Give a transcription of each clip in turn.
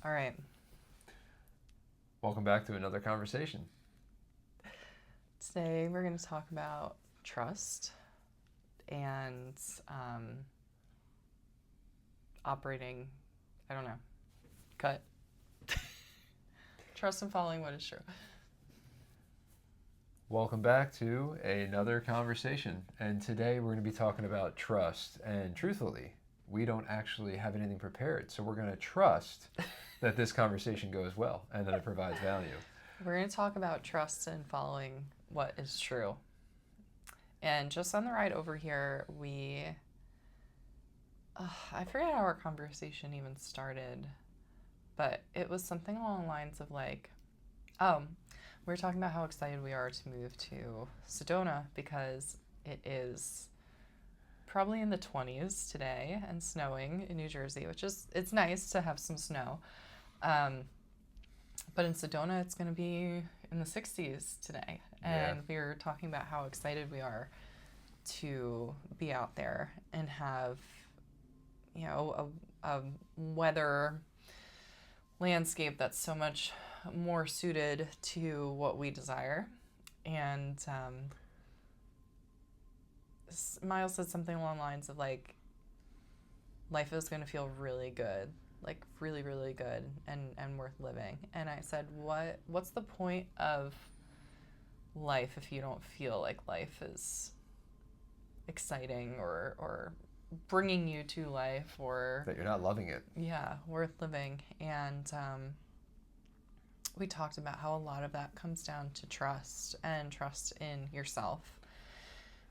All right. Welcome back to another conversation. Today we're going to talk about trust and operating, I don't know, cut. Trust and following what is true. Welcome back to another conversation. And today we're going to be talking about trust. And truthfully, we don't actually have anything prepared. So we're going to trust that this conversation goes well and that it provides value. We're going to talk about trust and following what is true. And just on the ride over here, I forget how our conversation even started, but it was something along the lines of we were talking about how excited we are to move to Sedona because it is probably in the 20s today and snowing in New Jersey, it's nice to have some snow. But in Sedona, it's going to be in the 60s today. And we were talking about how excited we are to be out there and have, a weather landscape that's so much more suited to what we desire. And Miles said something along the lines of life is going to feel really good, like really, really good and worth living. And I said, what's the point of life if you don't feel like life is exciting or bringing you to life, or that you're not loving it? Yeah, worth living. And we talked about how a lot of that comes down to trust, and trust in yourself,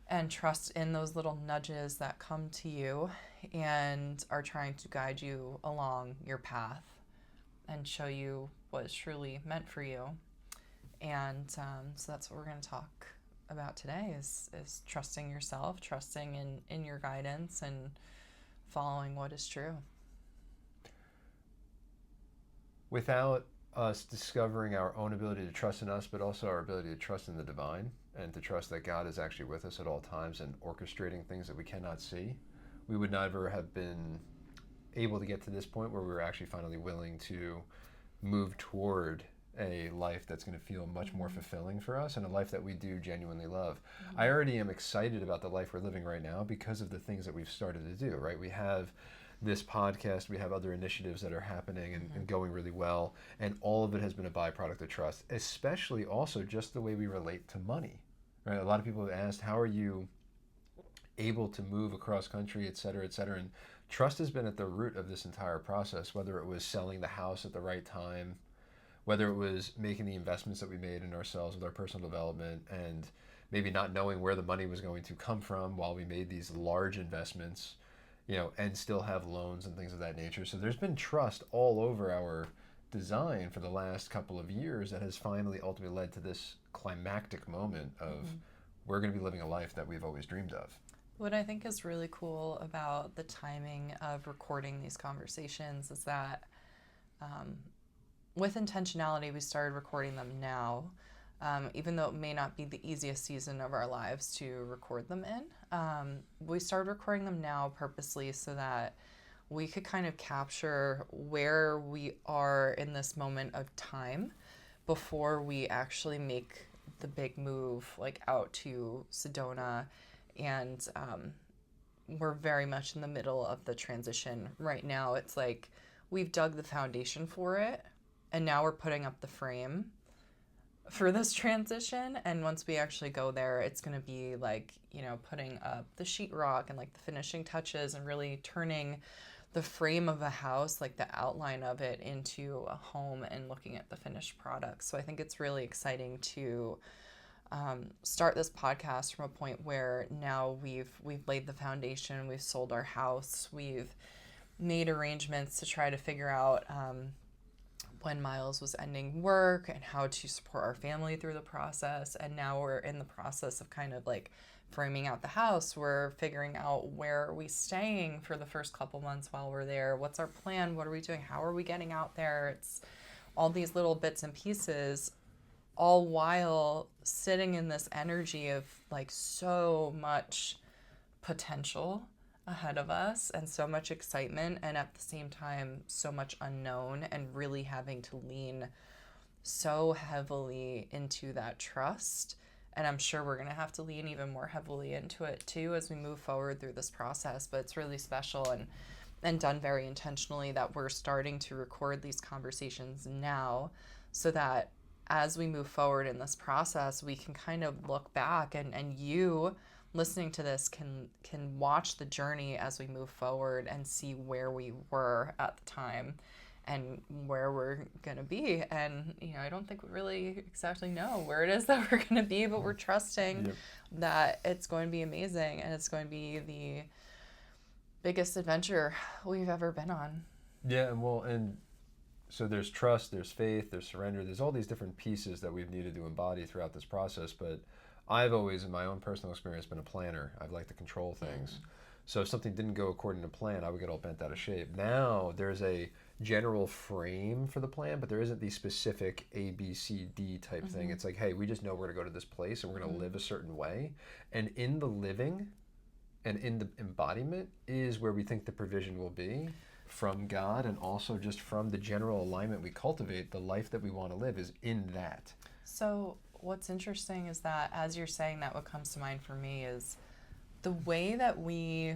and trust in those little nudges that come to you and are trying to guide you along your path and show you what is truly meant for you. And so that's what we're going to talk about today is trusting yourself, trusting in your guidance, and following what is true. Without us discovering our own ability to trust in us, but also our ability to trust in the divine and to trust that God is actually with us at all times and orchestrating things that we cannot see, we would never have been able to get to this point where we were actually finally willing to move toward a life that's going to feel much more fulfilling for us and a life that we do genuinely love. I already am excited about the life we're living right now because of the things that we've started to do, right? We have this podcast, we have other initiatives that are happening and going really well, and all of it has been a byproduct of trust, especially also just the way we relate to money, right? A lot of people have asked, how are you able to move across country, et cetera, and trust has been at the root of this entire process, whether it was selling the house at the right time, whether it was making the investments that we made in ourselves with our personal development and maybe not knowing where the money was going to come from while we made these large investments, and still have loans and things of that nature. So there's been trust all over our design for the last couple of years that has finally ultimately led to this climactic moment of we're going to be living a life that we've always dreamed of. What I think is really cool about the timing of recording these conversations is that with intentionality, we started recording them now, even though it may not be the easiest season of our lives to record them in. We started recording them now purposely so that we could kind of capture where we are in this moment of time before we actually make the big move out to Sedona. And we're very much in the middle of the transition right now. It's like we've dug the foundation for it, and now we're putting up the frame for this transition. And once we actually go there, it's going to be putting up the sheetrock and the finishing touches and really turning the frame of a house, the outline of it, into a home and looking at the finished product. So I think it's really exciting to start this podcast from a point where now we've laid the foundation, we've sold our house, we've made arrangements to try to figure out when Miles was ending work and how to support our family through the process. And now we're in the process of kind of framing out the house. We're figuring out where are we staying for the first couple months while we're there. What's our plan? What are we doing? How are we getting out there? It's all these little bits and pieces, all while sitting in this energy of so much potential ahead of us and so much excitement, and at the same time, so much unknown, and really having to lean so heavily into that trust. And I'm sure we're going to have to lean even more heavily into it too as we move forward through this process. But it's really special and done very intentionally that we're starting to record these conversations now, so that as we move forward in this process, we can kind of look back, and you listening to this can watch the journey as we move forward and see where we were at the time and where we're going to be. And, I don't think we really exactly know where it is that we're going to be, but we're trusting that it's going to be amazing, and it's going to be the biggest adventure we've ever been on. Yeah, and so there's trust, there's faith, there's surrender, there's all these different pieces that we've needed to embody throughout this process. But I've always, in my own personal experience, been a planner. I've liked to control things. So if something didn't go according to plan, I would get all bent out of shape. Now there's a general frame for the plan, but there isn't the specific A, B, C, D type thing. It's like, hey, we just know we're going to go to this place and we're going to live a certain way. And in the living and in the embodiment is where we think the provision will be from God, and also just from the general alignment we cultivate. The life that we want to live is in that. So what's interesting is that as you're saying that, what comes to mind for me is the way that we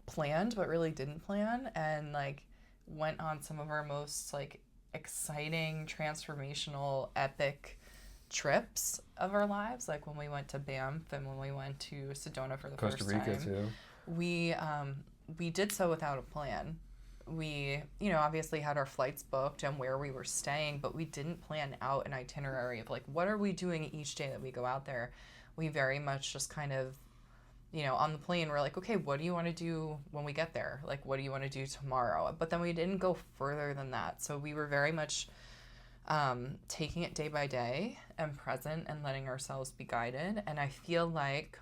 planned but really didn't plan, and went on some of our most exciting, transformational, epic trips of our lives, like when we went to Banff and when we went to Sedona for the Costa first time. Rica too. We did so without a plan. We, obviously had our flights booked and where we were staying, but we didn't plan out an itinerary of what are we doing each day that we go out there. We very much just kind of, on the plane, we're like, okay, what do you want to do when we get there? What do you want to do tomorrow? But then we didn't go further than that. So we were very much taking it day by day and present and letting ourselves be guided. And I feel like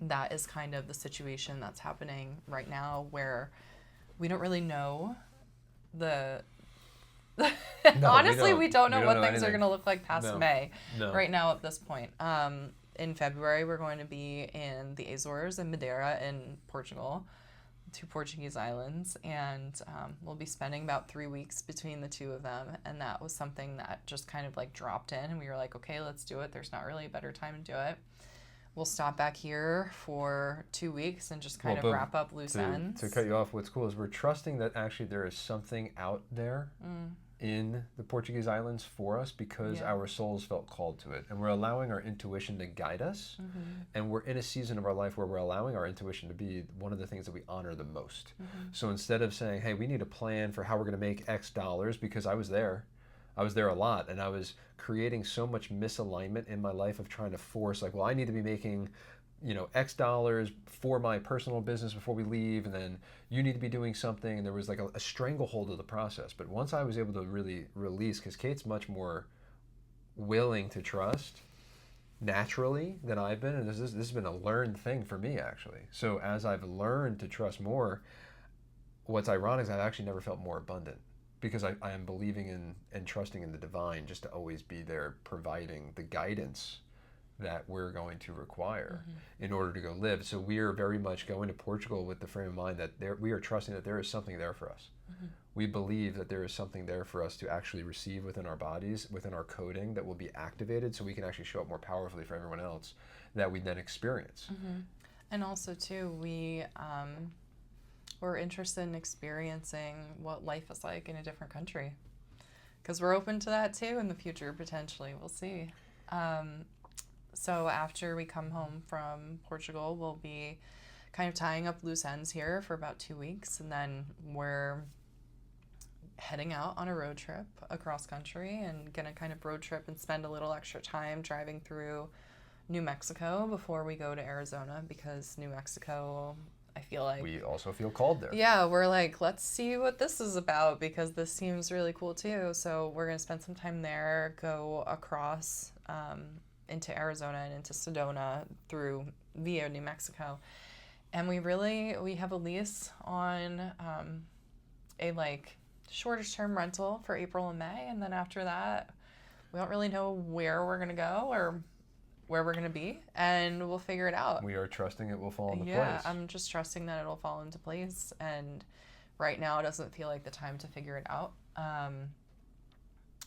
that is kind of the situation that's happening right now, where we don't really know honestly, we don't know what things are going to look like past May right now at this point. In February, we're going to be in the Azores and Madeira in Portugal, 2 Portuguese islands, and we'll be spending about 3 weeks between the 2 of them. And that was something that just kind of dropped in, and we were like, okay, let's do it. There's not really a better time to do it. We'll stop back here for 2 weeks and just kind of wrap up loose ends. To cut you off, what's cool is we're trusting that actually there is something out there in the Portuguese islands for us, because our souls felt called to it. And we're allowing our intuition to guide us. And we're in a season of our life where we're allowing our intuition to be one of the things that we honor the most. So instead of saying, hey, we need a plan for how we're going to make X dollars, because I was there a lot, and I was creating so much misalignment in my life of trying to force, well, I need to be making, X dollars for my personal business before we leave, and then you need to be doing something. And there was a stranglehold of the process. But once I was able to really release, because Kate's much more willing to trust naturally than I've been, and this has been a learned thing for me, actually. So as I've learned to trust more, what's ironic is I've actually never felt more abundant, because I am believing in and trusting in the divine just to always be there, providing the guidance that we're going to require in order to go live. So we are very much going to Portugal with the frame of mind that we are trusting that there is something there for us. We believe that there is something there for us to actually receive within our bodies, within our coding, that will be activated so we can actually show up more powerfully for everyone else that we then experience. And also too, we're interested in experiencing what life is like in a different country, because we're open to that too in the future, potentially. We'll see. So after we come home from Portugal, we'll be kind of tying up loose ends here for about 2 weeks, and then we're heading out on a road trip across country, and gonna kind of road trip and spend a little extra time driving through New Mexico before we go to Arizona, because New Mexico, I feel like we also feel called there. Yeah, we're let's see what this is about, because this seems really cool too. So we're gonna spend some time there, go across into Arizona and into Sedona through via New Mexico, and we have a lease on a shorter term rental for April and May, and then after that, we don't really know where we're gonna go or where we're going to be, and we'll figure it out. We are trusting it will fall into Yeah, place. I'm just trusting that it'll fall into place. And right now, it doesn't feel like the time to figure it out.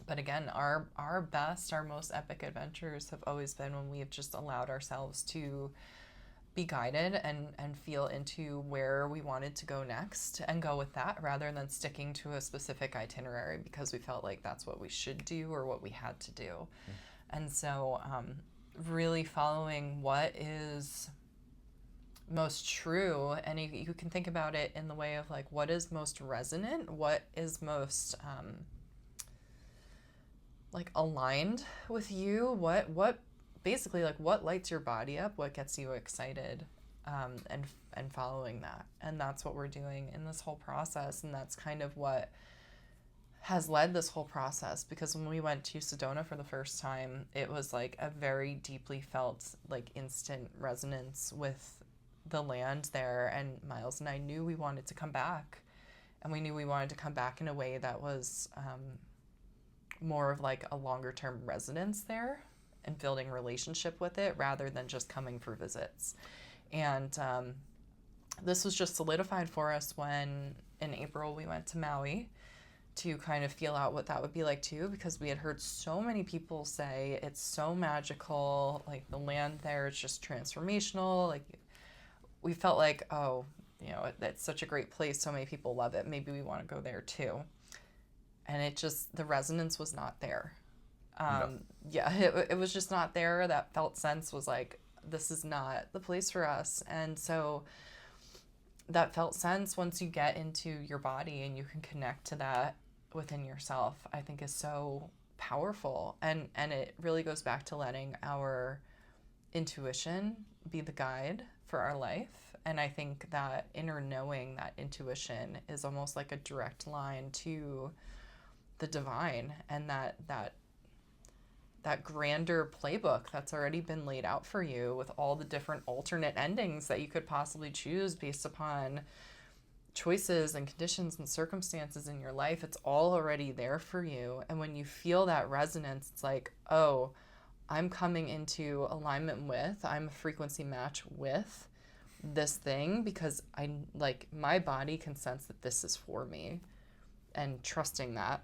But again, our best, our most epic adventures have always been when we've just allowed ourselves to be guided and feel into where we wanted to go next and go with that, rather than sticking to a specific itinerary because we felt like that's what we should do or what we had to do. And so really following what is most true, and you can think about it in the way of like, what is most resonant, what is most like aligned with you, what basically, like, what lights your body up, what gets you excited, and following that. And that's what we're doing in this whole process, and that's kind of what has led this whole process. Because when we went to Sedona for the first time, it was like a very deeply felt, like, instant resonance with the land there, and Miles and I knew we wanted to come back, and we knew we wanted to come back in a way that was more of like a longer term residence there and building relationship with it rather than just coming for visits. And this was just solidified for us when in April we went to Maui to kind of feel out what that would be like too, because we had heard so many people say it's so magical, like the land there is just transformational. Like we felt like, oh, you know, it's such a great place, so many people love it, maybe we want to go there too. And it just, the resonance was not there. No. Yeah, it was just not there. That felt sense was like, this is not the place for us. And so that felt sense, once you get into your body and you can connect to that within yourself, I think is so powerful. And it really goes back to letting our intuition be the guide for our life. And I think that inner knowing, that intuition, is almost like a direct line to the divine, and that grander playbook that's already been laid out for you with all the different alternate endings that you could possibly choose based upon choices and conditions and circumstances in your life. It's all already there for you. And when you feel that resonance, it's like, oh, I'm coming into alignment with, I'm a frequency match with this thing, because I, like, my body can sense that this is for me, and trusting that.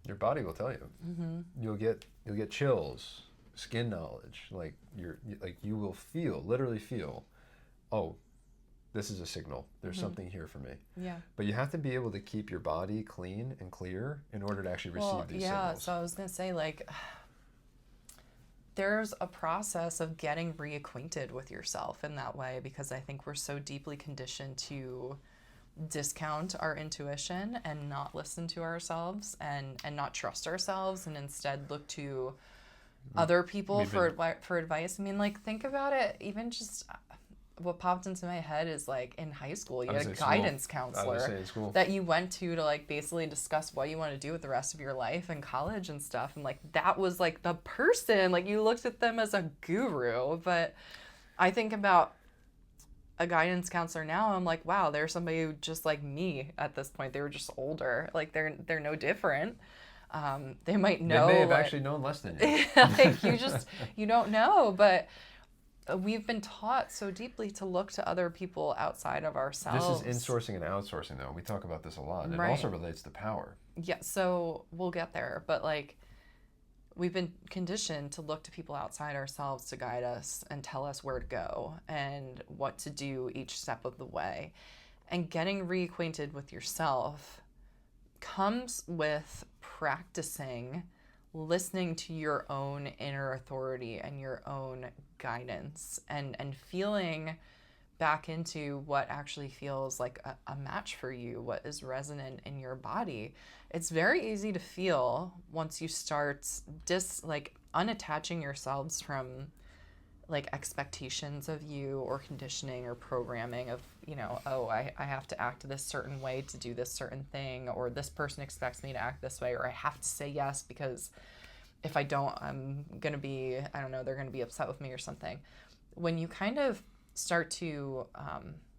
Your body will tell you. Mm-hmm. You'll get chills, skin knowledge. Like you will literally feel, oh, this is a signal. There's Mm-hmm. something here for me. Yeah. But you have to be able to keep your body clean and clear in order to actually receive these signals. So I was gonna say, like, there's a process of getting reacquainted with yourself in that way, because I think we're so deeply conditioned to discount our intuition and not listen to ourselves and not trust ourselves, and instead look to other people for advice. I mean, like, think about it. Even just what popped into my head is, like, in high school, you had a guidance counselor that you went to like basically discuss what you want to do with the rest of your life and college and stuff. And like, that was like the person, like, you looked at them as a guru. But I think about a guidance counselor now, I'm like, wow, there's somebody who just like me at this point. They were just older. Like, they're no different. They might know. They may have actually known less than you. Like, you don't know, but we've been taught so deeply to look to other people outside of ourselves. This is insourcing and outsourcing, though. We talk about this a lot. And Right. it also relates to power. Yeah, so we'll get there, but like, we've been conditioned to look to people outside ourselves to guide us and tell us where to go and what to do each step of the way. And getting reacquainted with yourself comes with practicing listening to your own inner authority and your own guidance, and feeling back into what actually feels like a match for you, what is resonant in your body. It's very easy to feel once you start unattaching yourselves from like expectations of you or conditioning or programming of, you know, oh, I have to act this certain way to do this certain thing, or this person expects me to act this way, or I have to say yes because if I don't, I'm going to be, I don't know, they're going to be upset with me or something. When you kind of start to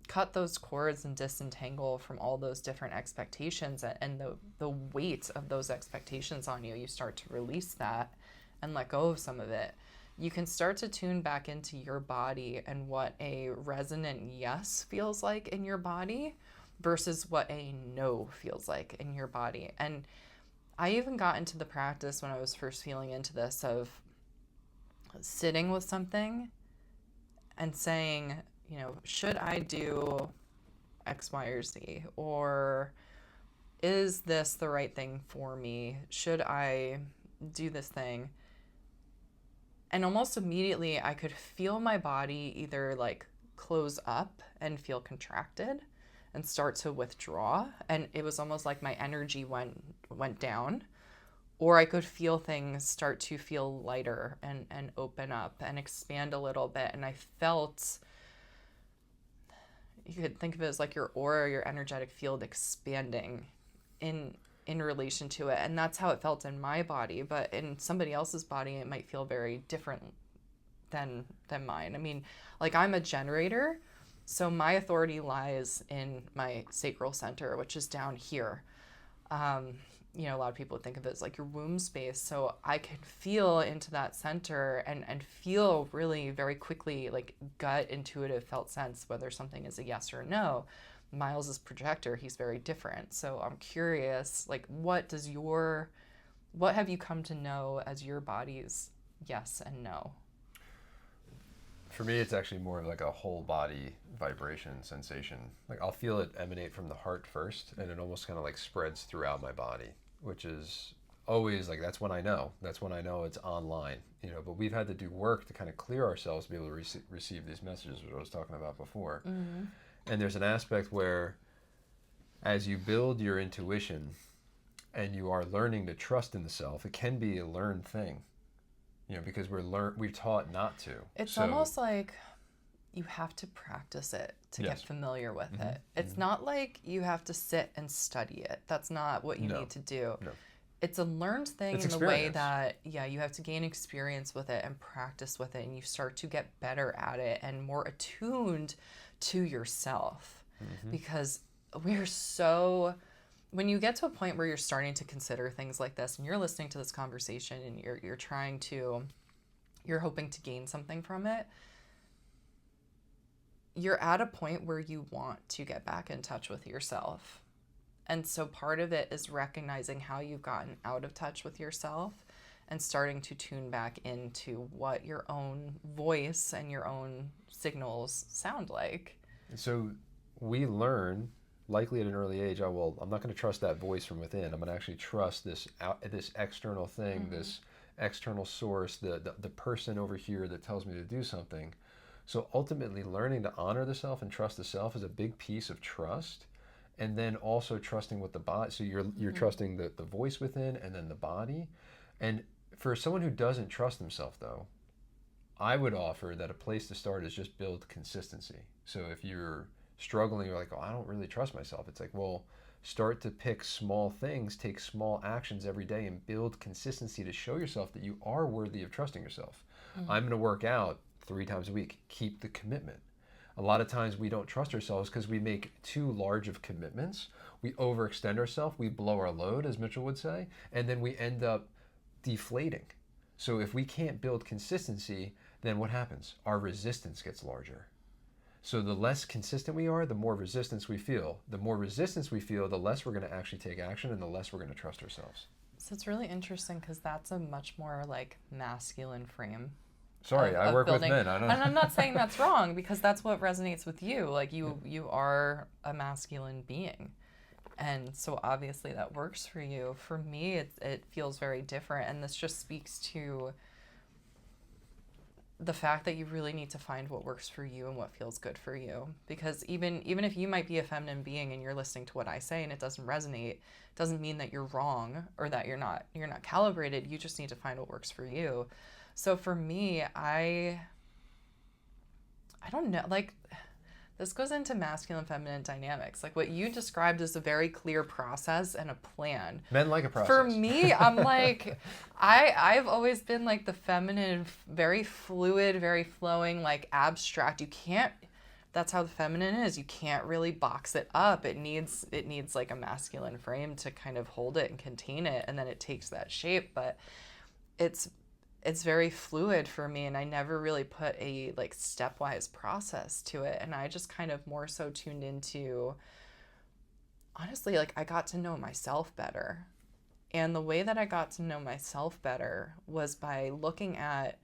cut those cords and disentangle from all those different expectations and the weight of those expectations on you, you start to release that and let go of some of it. you can start to tune back into your body and what a resonant yes feels like in your body versus what a no feels like in your body. And I even got into the practice when I was first feeling into this of sitting with something and saying, should I do X, Y, or Z? Or is this the right thing for me? Should I do this thing? And almost immediately I could feel my body either like close up and feel contracted and start to withdraw. And it was almost like my energy went down. Or I could feel things start to feel lighter and open up and expand a little bit. And I felt, you could think of it as like your aura, your energetic field expanding in relation to it. And that's how it felt in my body. But in somebody else's body, it might feel very different than mine. I mean, like I'm a generator, so my authority lies in my sacral center, which is down here. A lot of people think of it as like your womb space. So I could feel into that center and feel really very quickly, like gut intuitive felt sense, whether something is a yes or no. Miles is projector. He's very different. So I'm curious, like, what have you come to know as your body's yes and no? For me, it's actually more of like a whole body vibration sensation. Like I'll feel it emanate from the heart first, and it almost kind of like spreads throughout my body, which is always like, that's when I know it's online, but we've had to do work to kind of clear ourselves to be able to receive these messages, which I was talking about before. Mm-hmm. And there's an aspect where as you build your intuition and you are learning to trust in the self, it can be a learned thing, because we're taught not to. It's almost like you have to practice it to get familiar with mm-hmm. it. It's mm-hmm. not like you have to sit and study it. That's not what you need to do. No. It's a learned thing in the way that, you have to gain experience with it and practice with it, and you start to get better at it and more attuned to yourself. Mm-hmm. Because when you get to a point where you're starting to consider things like this and you're listening to this conversation and you're hoping to gain something from it, you're at a point where you want to get back in touch with yourself. And so part of it is recognizing how you've gotten out of touch with yourself and starting to tune back into what your own voice and your own signals sound like. So we learn, likely at an early age, I'm not going to trust that voice from within. I'm going to actually trust this external thing, mm-hmm. this external source, the person over here that tells me to do something. So ultimately learning to honor the self and trust the self is a big piece of trust. And then also trusting with the body. So you're mm-hmm. trusting the voice within and then the body. And for someone who doesn't trust themselves, though, I would offer that a place to start is just build consistency. So if you're struggling, you're like, I don't really trust myself. It's like, well, start to pick small things, take small actions every day and build consistency to show yourself that you are worthy of trusting yourself. Mm-hmm. I'm going to work out 3 times a week. Keep the commitment. A lot of times we don't trust ourselves because we make too large of commitments. We overextend ourselves. We blow our load, as Mitchell would say, and then we end up deflating. So if we can't build consistency, then what happens? Our resistance gets larger. So the less consistent we are, the more resistance we feel. The more resistance we feel, the less we're going to actually take action and the less we're going to trust ourselves. So it's really interesting because that's a much more like masculine frame. Sorry, I work with men. And I'm not saying that's wrong because that's what resonates with you. Like you are a masculine being. And so obviously that works for you. For me, it feels very different. And this just speaks to the fact that you really need to find what works for you and what feels good for you. Because even if you might be a feminine being and you're listening to what I say and it doesn't resonate, doesn't mean that you're wrong or that you're not calibrated. You just need to find what works for you. So for me, I don't know, like this goes into masculine feminine dynamics. Like what you described is a very clear process and a plan. Men like a process. For me, I'm like, I've always been like the feminine, very fluid, very flowing, like abstract. That's how the feminine is. You can't really box it up. It needs like a masculine frame to kind of hold it and contain it. And then it takes that shape. But it's very fluid for me, and I never really put a like stepwise process to it, and I just kind of more so tuned into, honestly, like I got to know myself better. And the way that I got to know myself better was by looking at,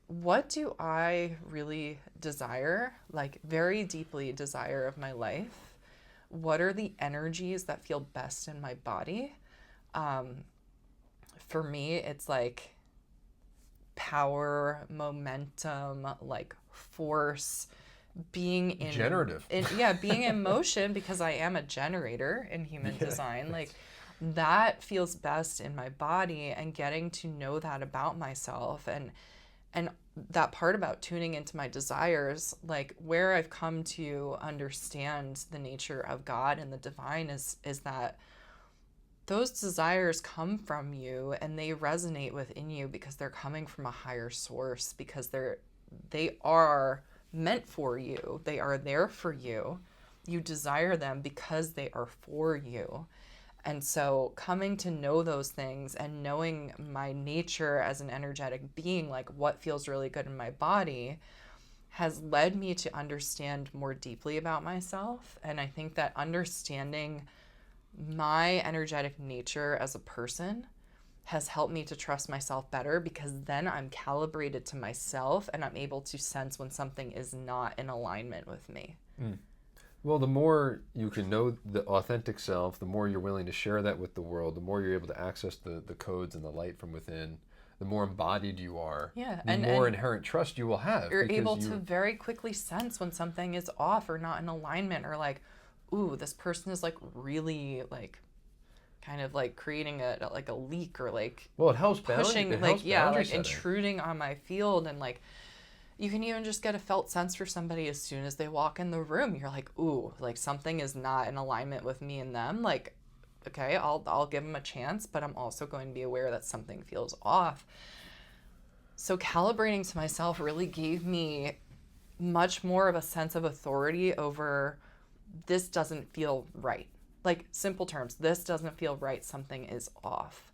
what do I really desire, like very deeply desire of my life? What are the energies that feel best in my body? For me, it's like power, momentum, like force, being in Generative. yeah, being in motion, because I am a generator in human design. Like that feels best in my body, and getting to know that about myself, and that part about tuning into my desires, like where I've come to understand the nature of God and the divine is that those desires come from you, and they resonate within you because they're coming from a higher source, because they are meant for you. They are there for you. You desire them because they are for you. And so coming to know those things and knowing my nature as an energetic being, like what feels really good in my body, has led me to understand more deeply about myself. And I think that understanding my energetic nature as a person has helped me to trust myself better, because then I'm calibrated to myself and I'm able to sense when something is not in alignment with me. Well, the more you can know the authentic self, the more you're willing to share that with the world, the more you're able to access the codes and the light from within, the more embodied you are, Yeah, the more inherent trust you will have. You're able to very quickly sense when something is off or not in alignment, or like, ooh, this person is like really like kind of like creating a like a leak, or like well, it helps pushing, it like helps yeah, boundary like setting. intruding on my field. And like you can even just get a felt sense for somebody as soon as they walk in the room. You're like, ooh, like something is not in alignment with me and them. Like, okay, I'll give them a chance, but I'm also going to be aware that something feels off. So calibrating to myself really gave me much more of a sense of authority over, this doesn't feel right. Like simple terms, this doesn't feel right, something is off.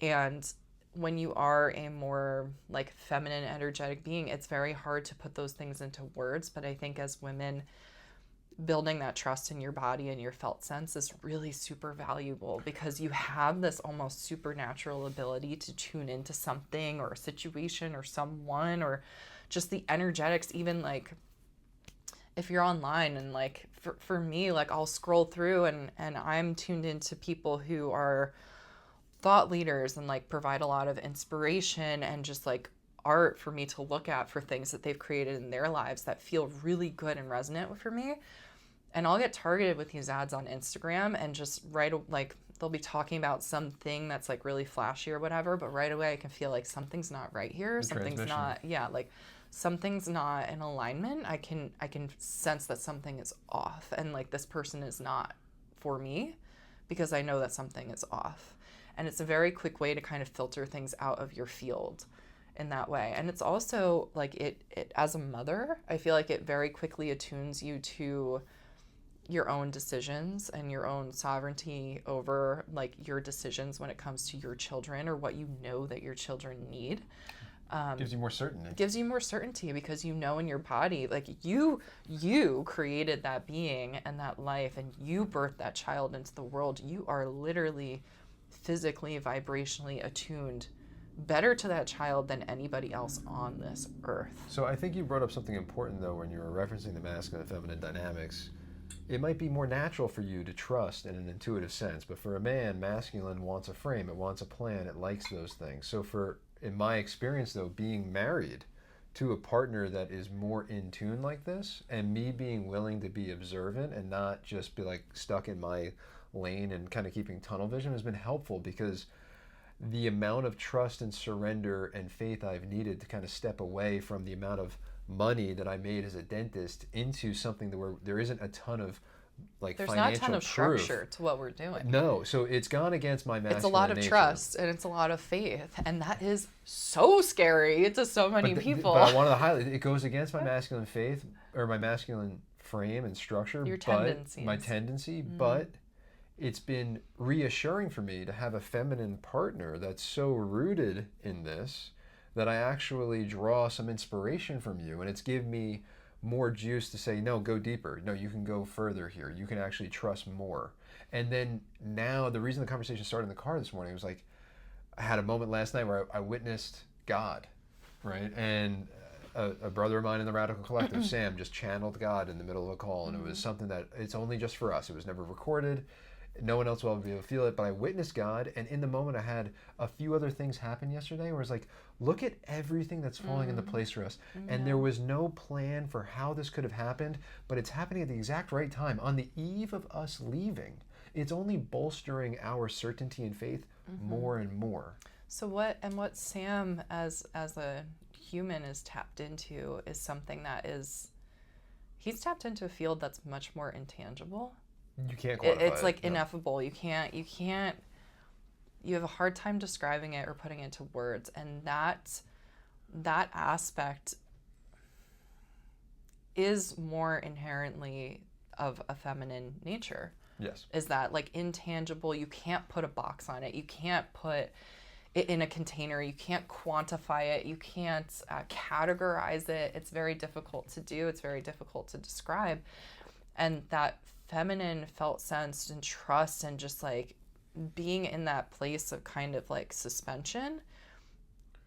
And when you are a more like feminine energetic being, it's very hard to put those things into words. But I think as women, building that trust in your body and your felt sense is really super valuable, because you have this almost supernatural ability to tune into something or a situation or someone, or just the energetics. Even like if you're online and like for me, like I'll scroll through and I'm tuned into people who are thought leaders and like provide a lot of inspiration and just like art for me to look at for things that they've created in their lives that feel really good and resonant for me. And I'll get targeted with these ads on Instagram, and just like they'll be talking about something that's like really flashy or whatever, but right away I can feel like something's not right here. Something's not, yeah, like something's not in alignment. I can sense that something is off, and like this person is not for me, because I know that something is off. And it's a very quick way to kind of filter things out of your field in that way. And it's also like it as a mother, I feel like it very quickly attunes you to your own decisions and your own sovereignty over like your decisions when it comes to your children, or what you know that your children need. Gives you more certainty. Gives you more certainty, because you know in your body, like you created that being and that life, and you birthed that child into the world. You are literally physically, vibrationally attuned better to that child than anybody else on this earth. So I think you brought up something important though when you were referencing the masculine and feminine dynamics. It might be more natural for you to trust in an intuitive sense, but for a man, masculine wants a frame, it wants a plan, it likes those things. So in my experience though, being married to a partner that is more in tune like this, and me being willing to be observant and not just be like stuck in my lane and kind of keeping tunnel vision, has been helpful, because the amount of trust and surrender and faith I've needed to kind of step away from the amount of money that I made as a dentist into something where there isn't a ton of like there's financial not a ton of proof. structure to what we're doing. No, so it's gone against my masculine It's a lot of nature. trust, and it's a lot of faith, and that is so scary to so many people. But I wanted to highlight, it goes against my masculine faith, or my masculine frame and structure, Your but tendencies. my tendency, but it's been reassuring for me to have a feminine partner that's so rooted in this that I actually draw some inspiration from you, and it's given me more juice to say, no, go deeper. No, you can go further here. You can actually trust more. And then now, the reason the conversation started in the car this morning was like, I had a moment last night where I witnessed God, right? And a brother of mine in the Radical Collective, Sam, just channeled God in the middle of a call, and it was something that it's only just for us. It was never recorded. No one else will be able to feel it, but I witnessed God, and in the moment I had a few other things happen yesterday where it's like, look at everything that's falling into place for us. And there was no plan for how this could have happened, but it's happening at the exact right time. On the eve of us leaving, it's only bolstering our certainty and faith more and more. So what Sam as a human is tapped into is something that is, he's tapped into a field that's much more intangible. You can't quantify it. It's like ineffable. You can't, you have a hard time describing it or putting it into words. And that aspect is more inherently of a feminine nature. Yes. Is that like intangible? You can't put a box on it. You can't put it in a container. You can't quantify it. You can't categorize it. It's very difficult to do. It's very difficult to describe. And that feminine felt sense and trust and just like being in that place of kind of like suspension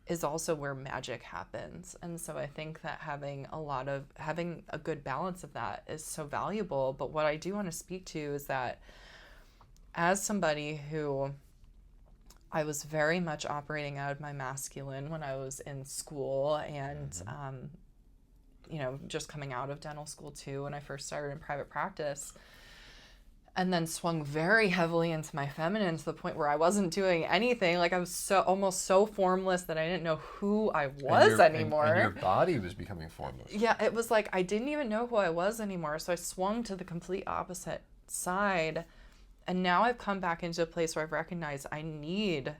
is also where magic happens. And so I think that having a good balance of that is so valuable. But what I do want to speak to is that as somebody who, I was very much operating out of my masculine when I was in school and just coming out of dental school too when I first started in private practice, and then swung very heavily into my feminine to the point where I wasn't doing anything. Like I was almost so formless that I didn't know who I was anymore. And your body was becoming formless. Yeah, it was like I didn't even know who I was anymore. So I swung to the complete opposite side. And now I've come back into a place where I've recognized I need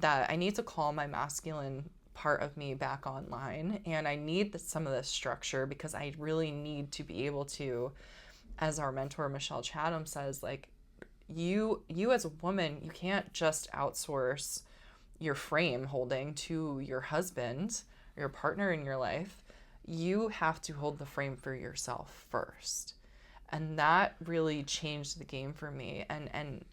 to call my masculine part of me back online. And I need some of this structure because I really need to be able to, as our mentor Michelle Chatham says, like you as a woman, you can't just outsource your frame holding to your husband or your partner in your life. You have to hold the frame for yourself first. And that really changed the game for me. And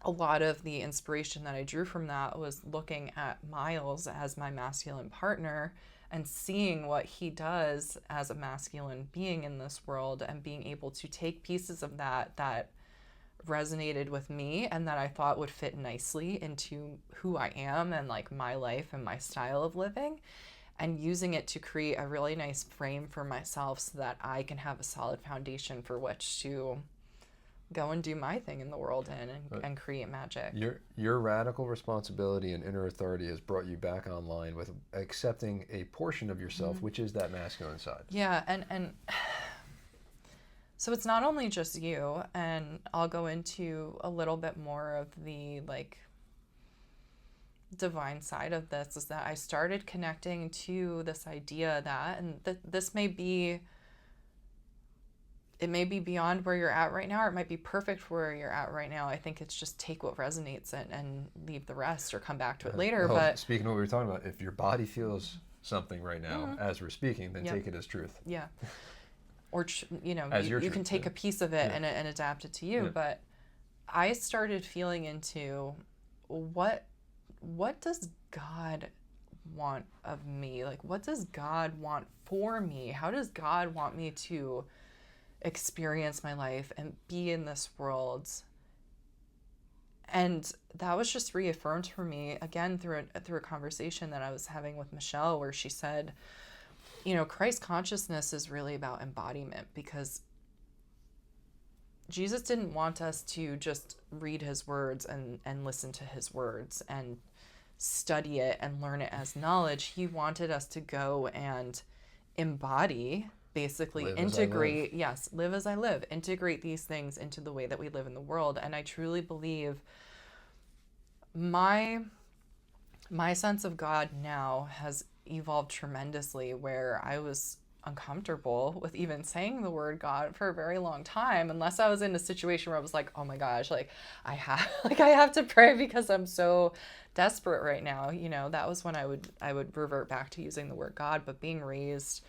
a lot of the inspiration that I drew from that was looking at Miles as my masculine partner and seeing what he does as a masculine being in this world and being able to take pieces of that resonated with me and that I thought would fit nicely into who I am and like my life and my style of living, and using it to create a really nice frame for myself so that I can have a solid foundation for which to go and do my thing in the world and create magic. Your radical responsibility and inner authority has brought you back online with accepting a portion of yourself, which is that masculine side. Yeah, and so it's not only just you, and I'll go into a little bit more of the like divine side of this, is that I started connecting to this idea that, and this may be, it may be beyond where you're at right now, or it might be perfect where you're at right now. I think it's just take what resonates and leave the rest, or come back to it later. Well, but speaking of what we were talking about, if your body feels something right now as we're speaking, then take it as truth. Yeah. Or, as you can take a piece of it and adapt it to you. Yeah. But I started feeling into what does God want of me? Like, what does God want for me? How does God want me to experience my life and be in this world? And that was just reaffirmed for me again through a conversation that I was having with Michelle, where she said, Christ consciousness is really about embodiment, because Jesus didn't want us to just read his words and listen to his words and study it and learn it as knowledge. He wanted us to go and embody, basically integrate, live as I live, integrate these things into the way that we live in the world. And I truly believe my sense of God now has evolved tremendously, where I was uncomfortable with even saying the word God for a very long time, unless I was in a situation where I was like, oh my gosh, like I have to pray because I'm so desperate right now. That was when I would revert back to using the word God. But being raised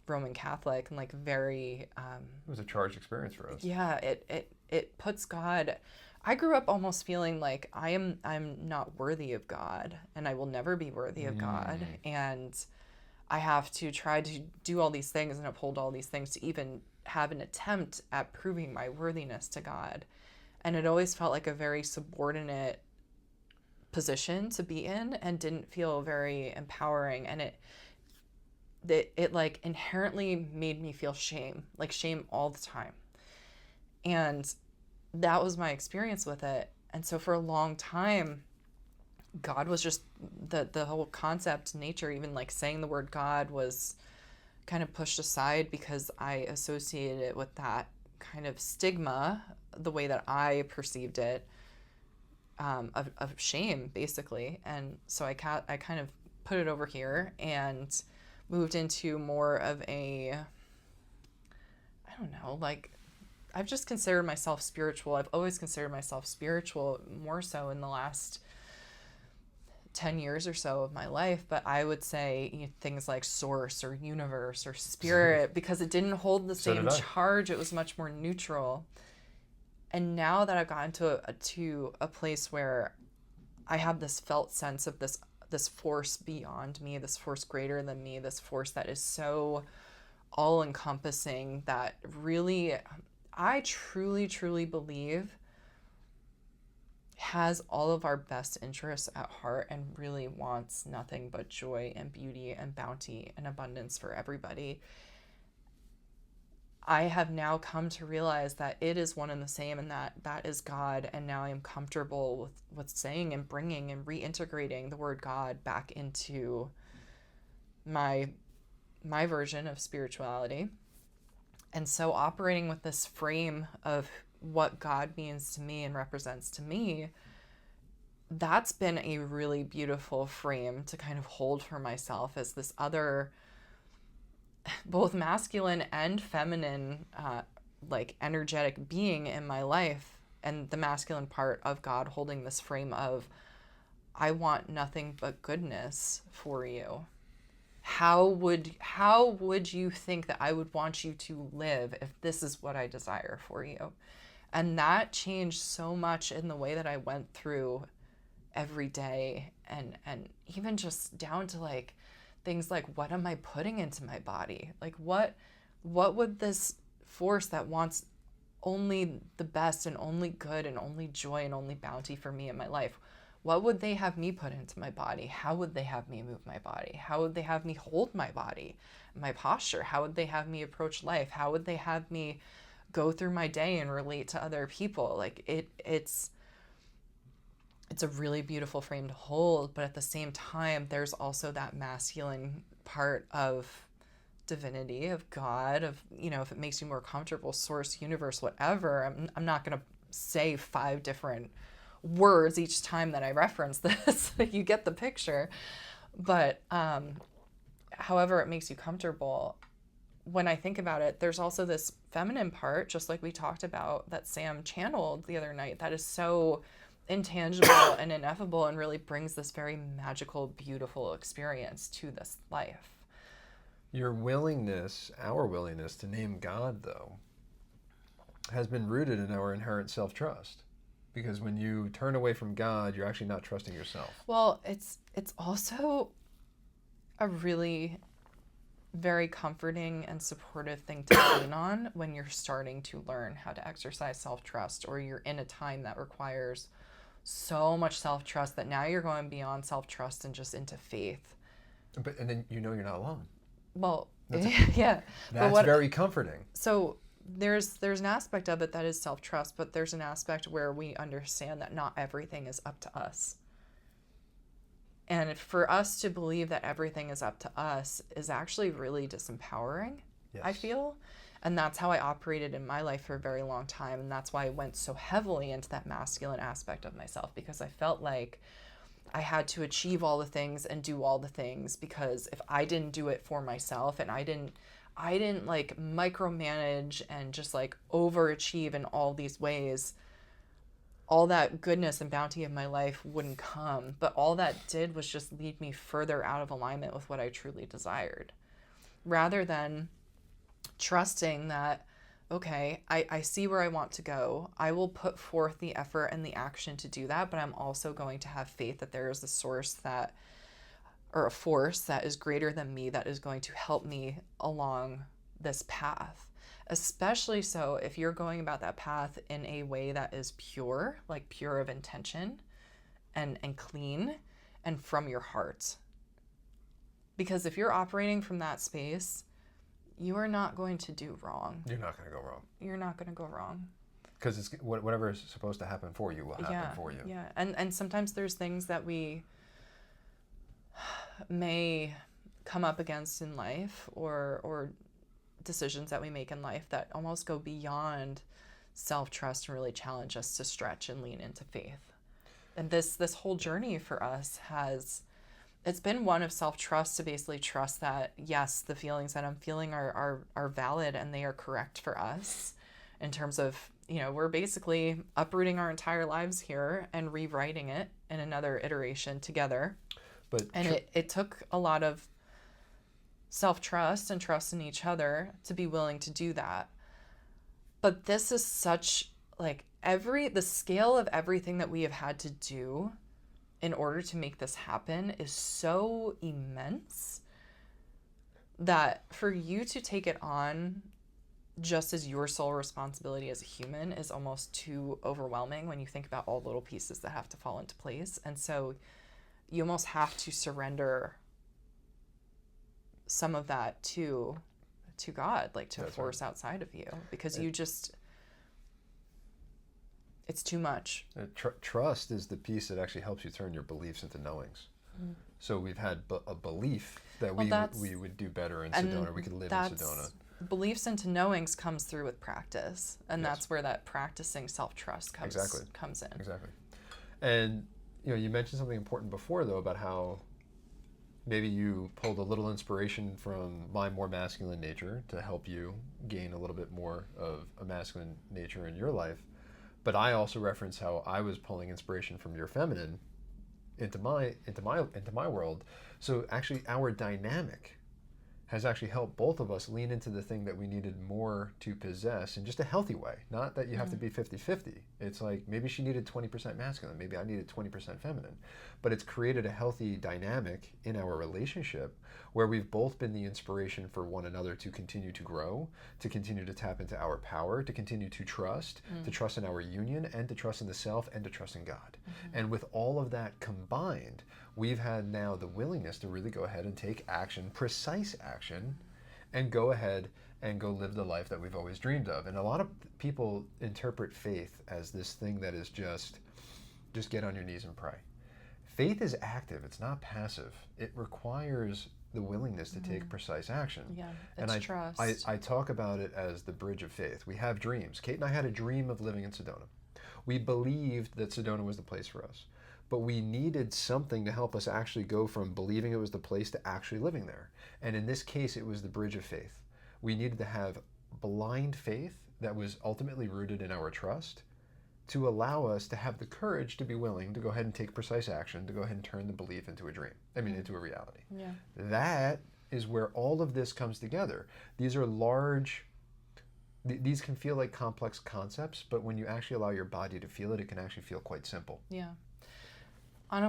Roman Catholic and like very it was a charged experience for us. yeah, it puts God. I grew up almost feeling like I'm not worthy of God, and I will never be worthy of God, and I have to try to do all these things and uphold all these things to even have an attempt at proving my worthiness to God. And it always felt like a very subordinate position to be in and didn't feel very empowering. And it like inherently made me feel shame, like shame all the time. And that was my experience with it. And so for a long time, God was just the whole concept, nature, even like saying the word God was kind of pushed aside because I associated it with that kind of stigma, the way that I perceived it, of shame, basically. And so I kind of put it over here and moved into more of a, I don't know, like I've just considered myself spiritual. I've always considered myself spiritual, more so in the last 10 years or so of my life. But I would say things like source or universe or spirit, because it didn't hold the same charge. It was much more neutral. And now that I've gotten to a place where I have this felt sense of this force beyond me, this force greater than me, this force that is so all-encompassing, that really, I truly, truly believe has all of our best interests at heart and really wants nothing but joy and beauty and bounty and abundance for everybody. I have now come to realize that it is one and the same, and that is God. And now I am comfortable with saying and bringing and reintegrating the word God back into my version of spirituality. And so operating with this frame of what God means to me and represents to me, that's been a really beautiful frame to kind of hold for myself as this other, both masculine and feminine, like energetic being in my life, and the masculine part of God holding this frame of, I want nothing but goodness for you. How would you think that I would want you to live if this is what I desire for you? And that changed so much in the way that I went through every day, and even just down to like things like, what am I putting into my body? Like what would this force that wants only the best and only good and only joy and only bounty for me in my life, what would they have me put into my body? How would they have me move my body? How would they have me hold my body, my posture? How would they have me approach life? How would they have me go through my day and relate to other people? Like it's a really beautiful frame to hold, but at the same time, there's also that masculine part of divinity, of God, of, if it makes you more comfortable, source, universe, whatever. I'm not going to say 5 different words each time that I reference this. You get the picture. But however it makes you comfortable, when I think about it, there's also this feminine part, just like we talked about, that Sam channeled the other night, that is so intangible and ineffable and really brings this very magical, beautiful experience to this life. Your willingness, our willingness to name God, though, has been rooted in our inherent self-trust. Because when you turn away from God, you're actually not trusting yourself. Well, it's also a really very comforting and supportive thing to lean on when you're starting to learn how to exercise self-trust, or you're in a time that requires so much self-trust that now you're going beyond self-trust and just into faith. And then you're not alone. Well, yeah. That's very comforting. So there's an aspect of it that is self-trust, but there's an aspect where we understand that not everything is up to us. And for us to believe that everything is up to us is actually really disempowering, yes. I feel. And that's how I operated in my life for a very long time. And that's why I went so heavily into that masculine aspect of myself, because I felt like I had to achieve all the things and do all the things, because if I didn't do it for myself and I I didn't like micromanage and just like overachieve in all these ways, all that goodness and bounty of my life wouldn't come. But all that did was just lead me further out of alignment with what I truly desired, rather than trusting that, okay, I see where I want to go. I will put forth the effort and the action to do that, but I'm also going to have faith that there is a source that, or a force that is greater than me, that is going to help me along this path. Especially so if you're going about that path in a way that is pure, like pure of intention and clean and from your heart. Because if you're operating from that space, you are not going to do wrong. You're not going to go wrong. You're not going to go wrong. Because it's whatever is supposed to happen for you will happen for you. Yeah, and sometimes there's things that we may come up against in life, or decisions that we make in life that almost go beyond self-trust and really challenge us to stretch and lean into faith. And this whole journey for us it's been one of self-trust, to basically trust that, yes, the feelings that I'm feeling are valid and they are correct for us, in terms of, we're basically uprooting our entire lives here and rewriting it in another iteration together. And it took a lot of self-trust and trust in each other to be willing to do that. But this is such, like, the scale of everything that we have had to do in order to make this happen is so immense that for you to take it on just as your sole responsibility as a human is almost too overwhelming when you think about all the little pieces that have to fall into place. And so you almost have to surrender some of that to God, like to a force outside of you, because it's too much. Trust is the piece that actually helps you turn your beliefs into knowings. Mm. So we've had a belief that we would do better in Sedona, we could live in Sedona. Beliefs into knowings comes through with practice, and that's where that practicing self-trust comes in. Exactly. And you mentioned something important before, though, about how maybe you pulled a little inspiration from my more masculine nature to help you gain a little bit more of a masculine nature in your life. But I also reference how I was pulling inspiration from your feminine into my world. So actually, our dynamic has actually helped both of us lean into the thing that we needed more to possess in just a healthy way. Not that you have to be 50-50. It's like maybe she needed 20% masculine, maybe I needed 20% feminine. But it's created a healthy dynamic in our relationship where we've both been the inspiration for one another to continue to grow, to continue to tap into our power, to continue to trust in our union, and to trust in the self, and to trust in God. Mm-hmm. And with all of that combined, we've had now the willingness to really go ahead and take action, precise action, and go ahead and go live the life that we've always dreamed of. And a lot of people interpret faith as this thing that is just get on your knees and pray. Faith is active, it's not passive. It requires the willingness to take precise action. Yeah, it's trust. I talk about it as the bridge of faith. We have dreams. Kate and I had a dream of living in Sedona. We believed that Sedona was the place for us. But we needed something to help us actually go from believing it was the place to actually living there. And in this case, it was the bridge of faith. We needed to have blind faith that was ultimately rooted in our trust to allow us to have the courage to be willing to go ahead and take precise action, to go ahead and turn the belief into a dream. Into a reality. Yeah. That is where all of this comes together. These are large, these can feel like complex concepts, but when you actually allow your body to feel it, it can actually feel quite simple. Yeah. On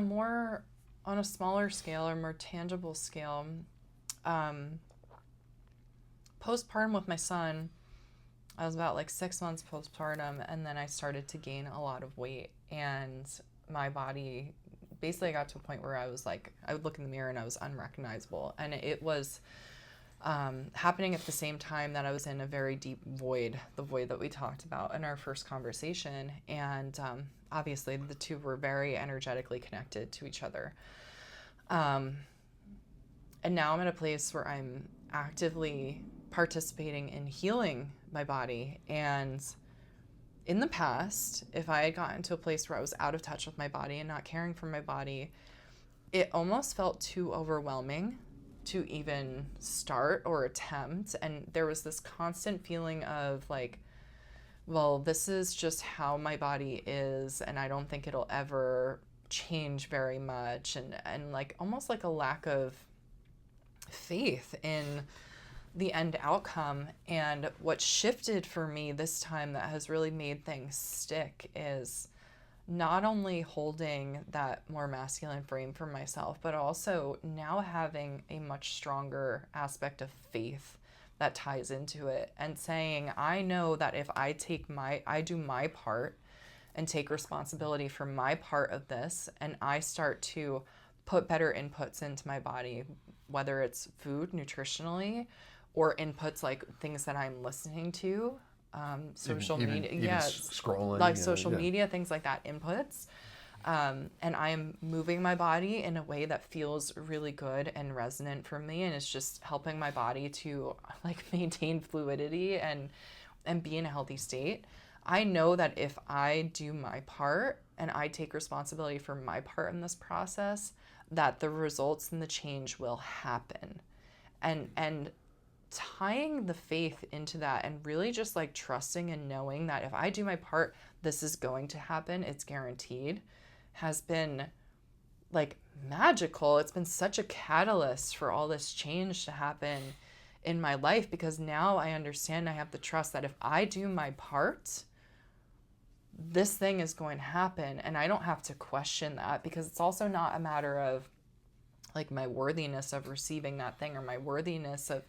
a smaller scale or more tangible scale, postpartum with my son, I was about like 6 months postpartum, and then I started to gain a lot of weight, and my body basically got to a point where I was like, I would look in the mirror and I was unrecognizable, and it was happening at the same time that I was in a very deep void, the void that we talked about in our first conversation, and obviously the two were very energetically connected to each other. And now I'm at a place where I'm actively participating in healing my body. And in the past, if I had gotten to a place where I was out of touch with my body and not caring for my body, it almost felt too overwhelming to even start or attempt. And there was this constant feeling of like, well, this is just how my body is, and I don't think it'll ever change very much. And like almost like a lack of faith in the end outcome. And what shifted for me this time that has really made things stick is not only holding that more masculine frame for myself, but also now having a much stronger aspect of faith that ties into it, and saying, I know that if I do my part and take responsibility for my part of this, and I start to put better inputs into my body, whether it's food nutritionally or inputs like things that I'm listening to, social media, scrolling, like social media, things like that, inputs. And I am moving my body in a way that feels really good and resonant for me, and it's just helping my body to like maintain fluidity and be in a healthy state. I know that if I do my part and I take responsibility for my part in this process, that the results and the change will happen. And tying the faith into that, and really just like trusting and knowing that if I do my part, this is going to happen, it's guaranteed, has been like magical. It's been such a catalyst for all this change to happen in my life, because now I understand, I have the trust that if I do my part, this thing is going to happen, and I don't have to question that, because it's also not a matter of like my worthiness of receiving that thing or my worthiness of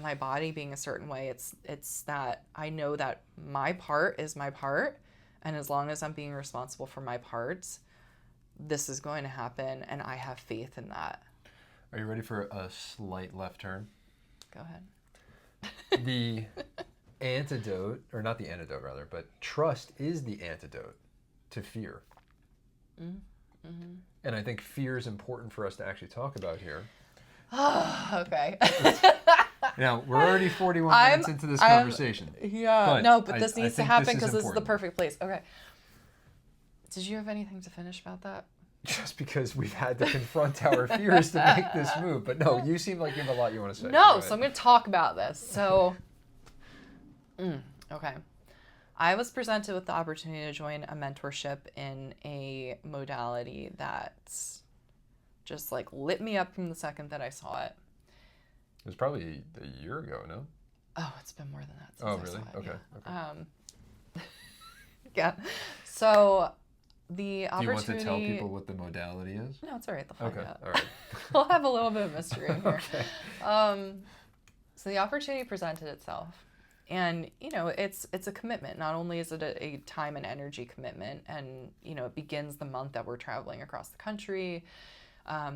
my body being a certain way. It's that I know that my part is my part, and as long as I'm being responsible for my parts, this is going to happen, and I have faith in that. Are you ready for a slight left turn? Go ahead. The antidote, or not the antidote rather, but trust is the antidote to fear. Mm-hmm. And I think fear is important for us to actually talk about here. Okay. Now, we're already 41 minutes into this conversation. But this needs to happen because this is the important. perfect place. Okay. Did you have anything to finish about that? Just because we've had to confront our fears to make this move. But no, you seem like you have a lot you want to say. No, so I'm going to talk about this. So, okay. I was presented with the opportunity to join a mentorship in a modality that just like lit me up from the second that I saw it. It was probably a year ago, no? Oh, it's been more than that since I saw it. Okay. Yeah. So the opportunity... Do you want to tell people what the modality is? No, it's all right. They'll find out. All right. We'll have a little bit of mystery in here. Okay. So the opportunity presented itself. And, it's a commitment. Not only is it a time and energy commitment, and, it begins the month that we're traveling across the country.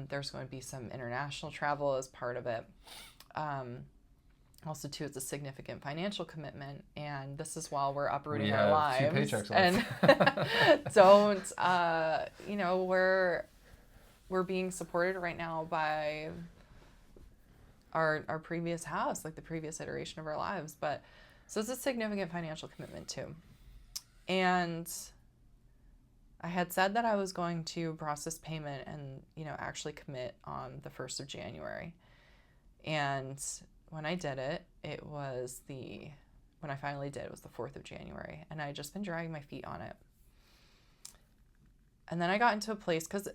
There's going to be some international travel as part of it. Also, too, it's a significant financial commitment, and this is while we're uprooting our lives. We have 2 paychecks left. And we're being supported right now by our previous house, like the previous iteration of our lives. But so it's a significant financial commitment too. And I had said that I was going to process payment and, actually commit on the 1st of January. And when I did it, when I finally did, it was the 4th of January. And I had just been dragging my feet on it. And then I got into a place, because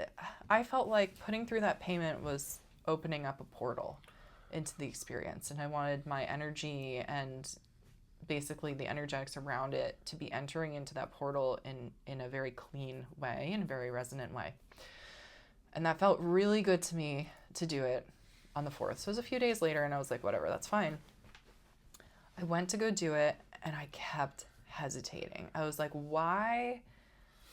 I felt like putting through that payment was opening up a portal into the experience. And I wanted my energy and basically the energetics around it to be entering into that portal in a very clean way, in a very resonant way. And that felt really good to me to do it on the 4th. So it was a few days later, and I was like, whatever, that's fine. I went to go do it, and I kept hesitating. I was like, why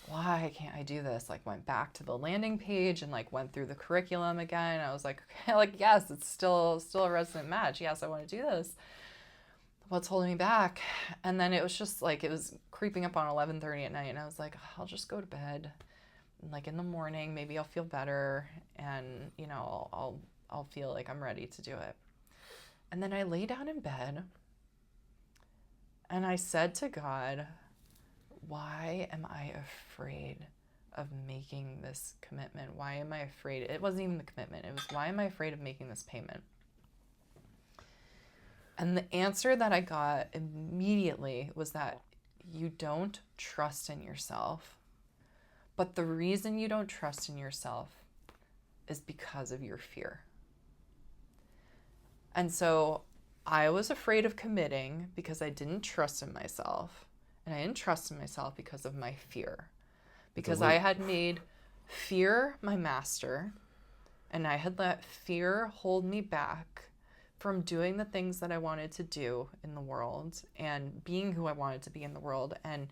can't I do this? Like, went back to the landing page and like went through the curriculum again. I was like, okay, like, yes, it's still a resonant match. Yes, I want to do this. What's holding me back? And then it was just like, it was creeping up on 11:30 at night, and I was like, I'll just go to bed. And like in the morning, maybe I'll feel better, and I'll feel like I'm ready to do it. And then I lay down in bed, and I said to God, why am I afraid of making this commitment? Why am I afraid? It wasn't even the commitment. It was, why am I afraid of making this payment? And the answer that I got immediately was that you don't trust in yourself. But the reason you don't trust in yourself is because of your fear. And so I was afraid of committing because I didn't trust in myself. And I didn't trust in myself because of my fear. Because I had made fear my master, and I had let fear hold me back from doing the things that I wanted to do in the world and being who I wanted to be in the world and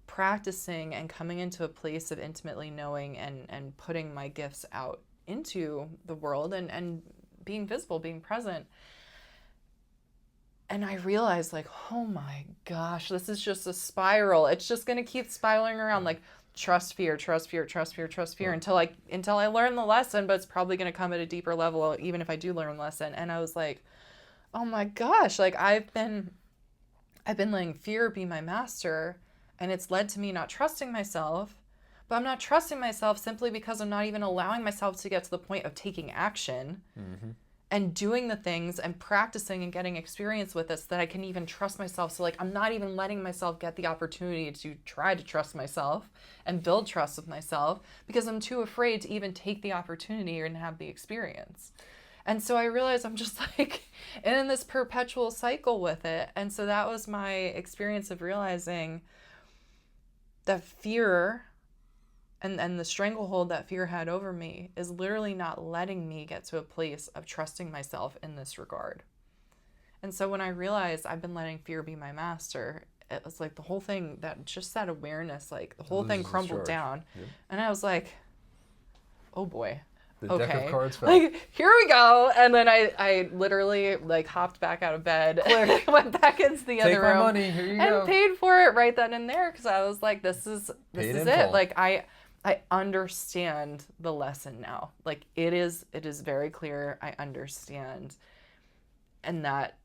practicing and coming into a place of intimately knowing and putting my gifts out into the world and being visible, being present. And I realized, like, oh my gosh, this is just a spiral. It's just going to keep spiraling around, like, trust fear, trust fear, trust fear, trust fear, until I learn the lesson, but it's probably going to come at a deeper level, even if I do learn the lesson. And I was like, oh my gosh, like, I've been letting fear be my master, and it's led to me not trusting myself. But I'm not trusting myself simply because I'm not even allowing myself to get to the point of taking action. Mm-hmm. And doing the things and practicing and getting experience with it so that I can even trust myself. So, like, I'm not even letting myself get the opportunity to try to trust myself and build trust with myself because I'm too afraid to even take the opportunity and have the experience. And so I realized I'm just like in this perpetual cycle with it. And so that was my experience of realizing that fear and the stranglehold that fear had over me is literally not letting me get to a place of trusting myself in this regard. And so when I realized I've been letting fear be my master, it was like the whole thing, that awareness, like the whole thing crumbled down. Yep. And I was like, oh boy. The deck of cards fell. Like, here we go. And then I literally like hopped back out of bed and went back into the other room. Take my money, here you go. And paid for it right then and there because I was like, this is it. Like I understand the lesson now. Like it is very clear. I understand. And that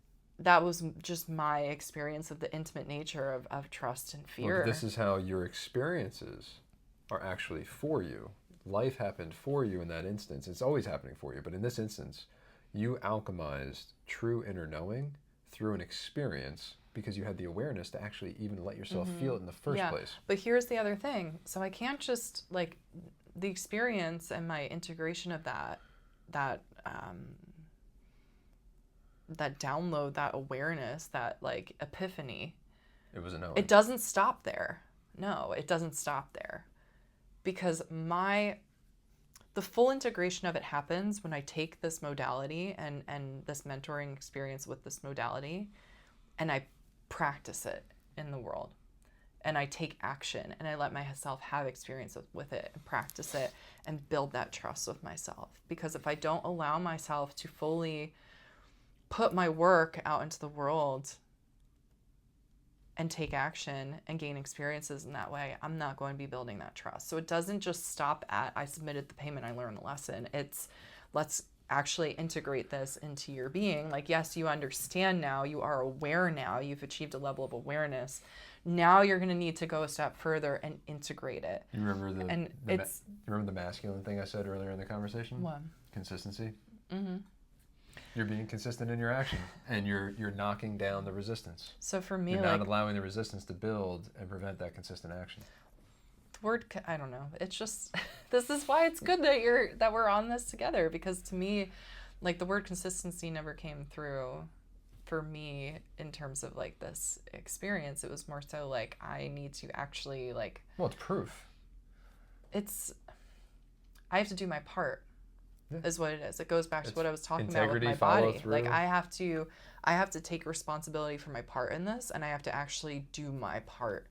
was just my experience of the intimate nature of trust and fear. Well, this is how your experiences are actually for you. Life happened for you in that instance. It's always happening for you. But in this instance, you alchemized true inner knowing through an experience because you had the awareness to actually even let yourself feel it in the first place. But here's the other thing. So I can't just, like, the experience and my integration of that download, that awareness, that, like, epiphany. It was a knowing. It doesn't stop there. No, it doesn't stop there. Because the full integration of it happens when I take this modality and this mentoring experience with this modality and I practice it in the world and I take action and I let myself have experience with it and practice it and build that trust with myself. Because if I don't allow myself to fully put my work out into the world and take action and gain experiences in that way, I'm not going to be building that trust. So it doesn't just stop at I submitted the payment, I learned the lesson. It's let's actually integrate this into your being. Like, yes, you understand now, you are aware now, you've achieved a level of awareness. Now you're going to need to go a step further and integrate it. You remember the masculine thing I said earlier in the conversation? What? Consistency. Mm-hmm. You're being consistent in your action, and you're knocking down the resistance. So for me, you're not allowing the resistance to build and prevent that consistent action. The word, I don't know. It's just this is why it's good that we're on this together, because to me, like, the word consistency never came through for me in terms of like this experience. It was more so like I need to actually like. Well, it's proof. I have to do my part. Yeah. Is what it is. It goes back to what I was talking about with my follow body. Through. Like I have to take responsibility for my part in this, and I have to actually do my part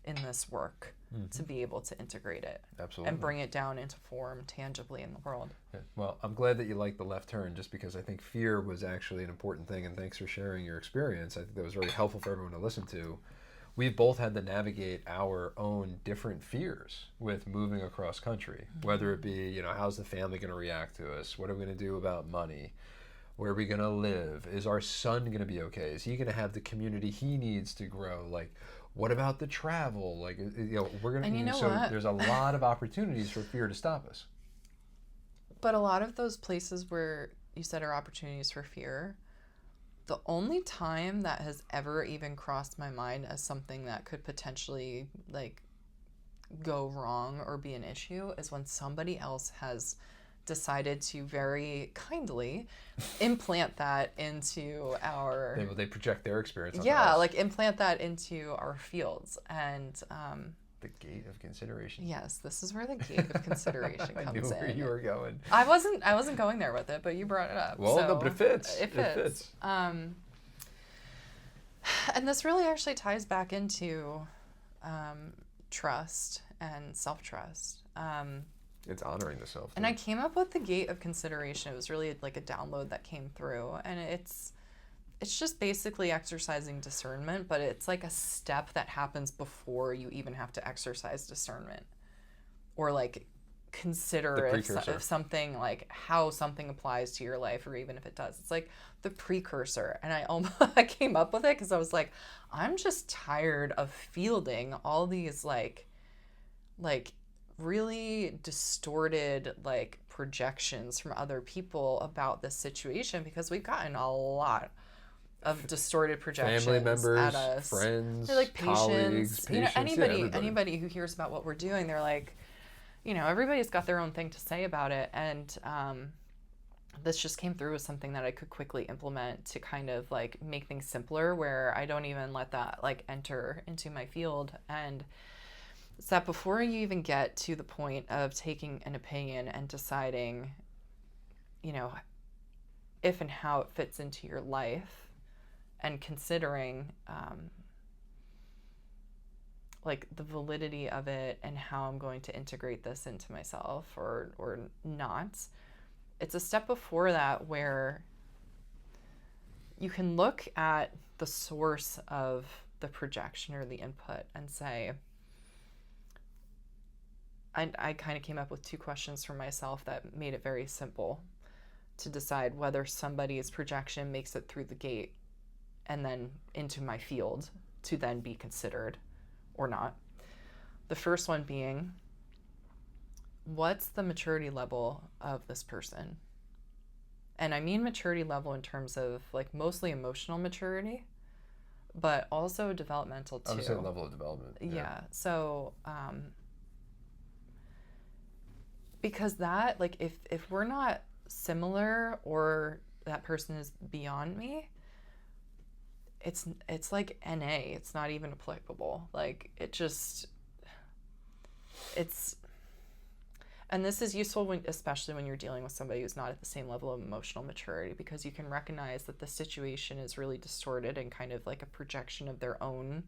in this work to be able to integrate it. Absolutely. And bring it down into form tangibly in the world. Yeah. Well, I'm glad that you liked the left turn, just because I think fear was actually an important thing, and thanks for sharing your experience. I think that was very helpful for everyone to listen to. We've both had to navigate our own different fears with moving across country, whether it be, how's the family going to react to us? What are we going to do about money? Where are we going to live? Is our son going to be okay? Is he going to have the community he needs to grow? Like, what about the travel? Like, we're going to, and so there's a lot of opportunities for fear to stop us. But a lot of those places where you said are opportunities for fear The only time that has ever even crossed my mind as something that could potentially like go wrong or be an issue is when somebody else has decided to very kindly implant that into our They project their experience onto yeah us. like implant that into our fields. And The gate of consideration. yes, this is where the gate of consideration I comes knew where in. you were going. I wasn't going there with it, but you brought it up. Well, so no, but it fits. It fits. And this really actually ties back into trust and self-trust. It's honoring the self. And I came up with the gate of consideration. It was really like a download that came through, and it's just basically exercising discernment, but it's like a step that happens before you even have to exercise discernment or like consider if something, like how something applies to your life, or even if it does. It's like the precursor. And I came up with it because I was like, I'm just tired of fielding all these like really distorted like projections from other people about this situation, because we've gotten a lot of distorted projections family members, at us, friends, they're like colleagues, patients, everybody. anybody who hears about what we're doing, they're like, everybody's got their own thing to say about it. And this just came through as something that I could quickly implement to kind of like make things simpler, where I don't even let that like enter into my field. And it's that before you even get to the point of taking an opinion and deciding, if and how it fits into your life, and considering like the validity of it and how I'm going to integrate this into myself or not. It's a step before that where you can look at the source of the projection or the input and say, I kind of came up with 2 questions for myself that made it very simple to decide whether somebody's projection makes it through the gate and then into my field to then be considered or not. The first one being, what's the maturity level of this person? And I mean maturity level in terms of like mostly emotional maturity, but also developmental too. I would say level of development. Yeah. So, because that, like, if we're not similar or that person is beyond me, it's like NA. It's not even applicable. Like, and this is useful especially when you're dealing with somebody who's not at the same level of emotional maturity, because you can recognize that the situation is really distorted and kind of like a projection of their own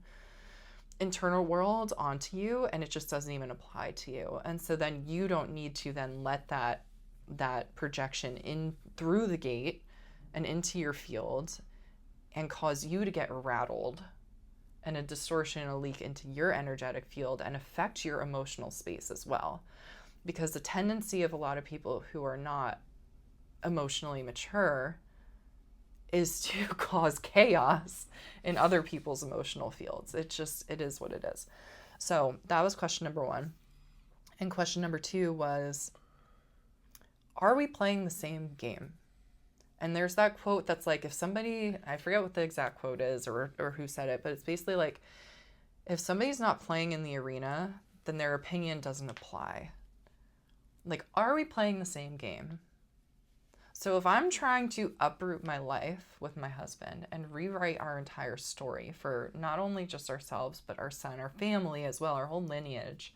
internal world onto you, and it just doesn't even apply to you. And so then you don't need to then let that projection in through the gate and into your field and cause you to get rattled, and a distortion and a leak into your energetic field and affect your emotional space as well. Because the tendency of a lot of people who are not emotionally mature is to cause chaos in other people's emotional fields. It is what it is. So that was question number 1. And question number 2 was, are we playing the same game? And there's that quote that's like, if somebody, I forget what the exact quote is or who said it, but it's basically like, if somebody's not playing in the arena, then their opinion doesn't apply. Like, are we playing the same game? So if I'm trying to uproot my life with my husband and rewrite our entire story for not only just ourselves, but our son, our family as well, our whole lineage,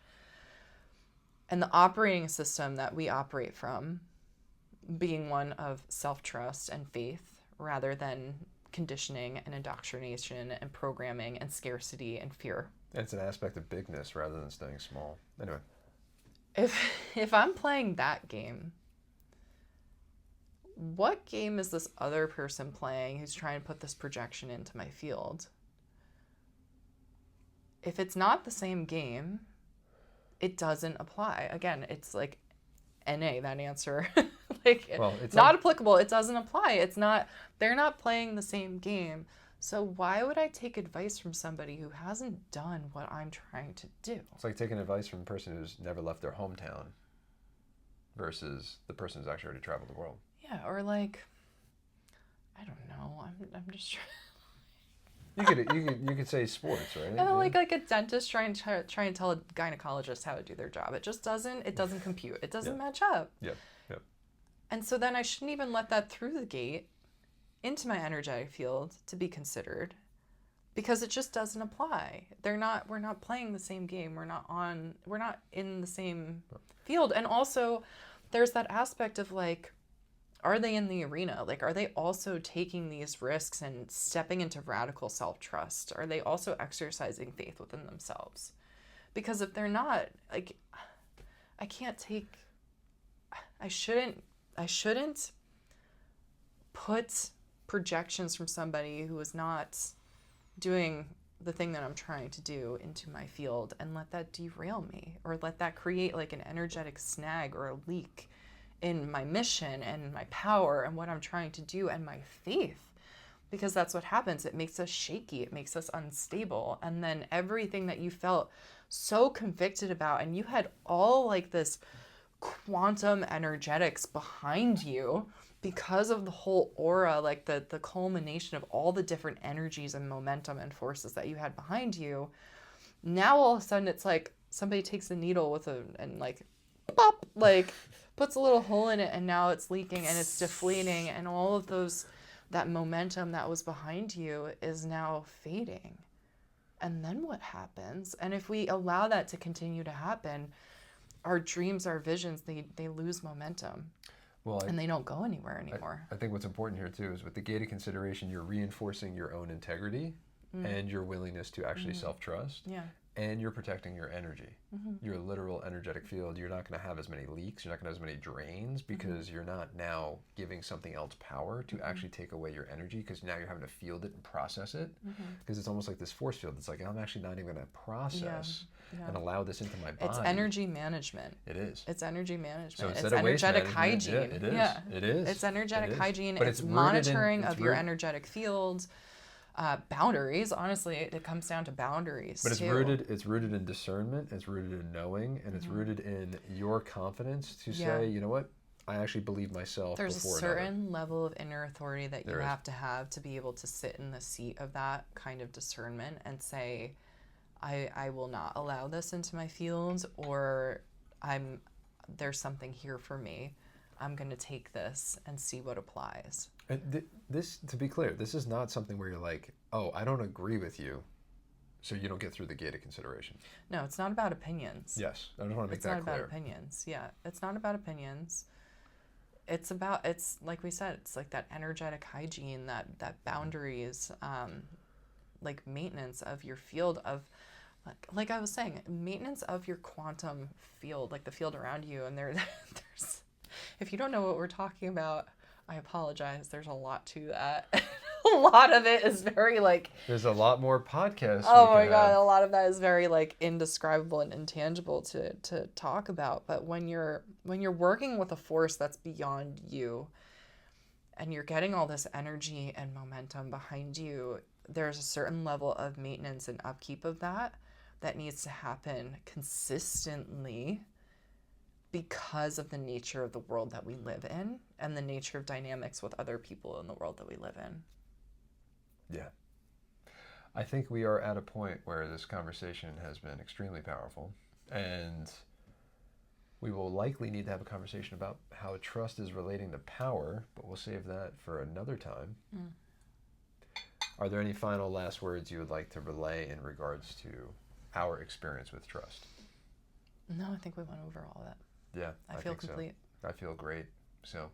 and the operating system that we operate from being one of self-trust and faith rather than conditioning and indoctrination and programming and scarcity and fear. It's an aspect of bigness rather than staying small. Anyway. If I'm playing that game, what game is this other person playing who's trying to put this projection into my field? If it's not the same game, it doesn't apply. Again, it's like NA, that answer. It's not applicable. It doesn't apply. They're not playing the same game. So why would I take advice from somebody who hasn't done what I'm trying to do? It's like taking advice from a person who's never left their hometown versus the person who's actually already traveled the world. Yeah, or like, I don't know. I'm just trying. You could say sports, right? And like a dentist trying to tell a gynecologist how to do their job. It just doesn't compute. It doesn't match up. Yep. Yep. And so then I shouldn't even let that through the gate into my energetic field to be considered, because it just doesn't apply. We're not playing the same game. We're not in the same field. And also there's that aspect of like, are they in the arena? Like, are they also taking these risks and stepping into radical self-trust? Are they also exercising faith within themselves? Because if they're not, like, I shouldn't put projections from somebody who is not doing the thing that I'm trying to do into my field and let that derail me, or let that create like an energetic snag or a leak in my mission and my power and what I'm trying to do and my faith. Because that's what happens. It makes us shaky. It makes us unstable. And then everything that you felt so convicted about, and you had all like this quantum energetics behind you because of the whole aura, like the culmination of all the different energies and momentum and forces that you had behind you. Now all of a sudden it's like somebody takes a needle and like pop, like puts a little hole in it, and now it's leaking and it's deflating, and all of that momentum that was behind you is now fading. And then what happens? And if we allow that to continue to happen, our dreams, our visions, they lose momentum. And they don't go anywhere anymore. I think what's important here too is with the gated consideration, you're reinforcing your own integrity and your willingness to actually self-trust. Yeah. And you're protecting your energy, your literal energetic field. You're not going to have as many leaks. You're not going to have as many drains, because you're not now giving something else power to actually take away your energy, because now you're having to field it and process it. Because it's almost like this force field. It's like, I'm actually not even going to process and allow this into my body. It's energy management. It is. It's energy management. So it's instead of waste energetic management, hygiene. yeah, it is. Yeah. It is. It's energetic hygiene. But it's rooted monitoring in, of your energetic fields. Boundaries. Honestly, it comes down to boundaries. But too. it's rooted in discernment. It's rooted in knowing, and it's rooted in your confidence to say, you know what, I actually believe myself. There's before a certain another. level of inner authority that There you is. have to be able to sit in the seat of that kind of discernment and say, I will not allow this into my fields, or there's something here for me. I'm going to take this and see what applies. And this, to be clear, this is not something where you're like, oh, I don't agree with you, so you don't get through the gated consideration. No, it's not about opinions. Yes, I just want to make that clear. It's not about opinions. Yeah, it's not about opinions. It's like we said, it's like that energetic hygiene, that boundaries, like maintenance of your field of, like I was saying, maintenance of your quantum field, like the field around you. And there's, if you don't know what we're talking about, I apologize. There's a lot to that. A lot of it is very like... There's a lot more podcasts. Oh my God. A lot of that is very like indescribable and intangible to talk about. But when you're working with a force that's beyond you, and you're getting all this energy and momentum behind you, there's a certain level of maintenance and upkeep of that needs to happen consistently, because of the nature of the world that we live in and the nature of dynamics with other people in the world that we live in. Yeah. I think we are at a point where this conversation has been extremely powerful, and we will likely need to have a conversation about how trust is relating to power, but we'll save that for another time. Are there any final last words you would like to relay in regards to our experience with trust? No, I think we went over all of that. Yeah, I feel complete. So. I feel great. So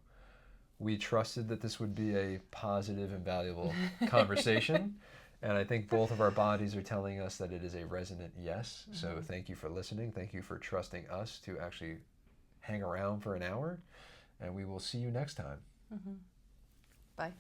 we trusted that this would be a positive and valuable conversation. And I think both of our bodies are telling us that it is a resonant yes. So thank you for listening. Thank you for trusting us to actually hang around for an hour. And we will see you next time. Bye.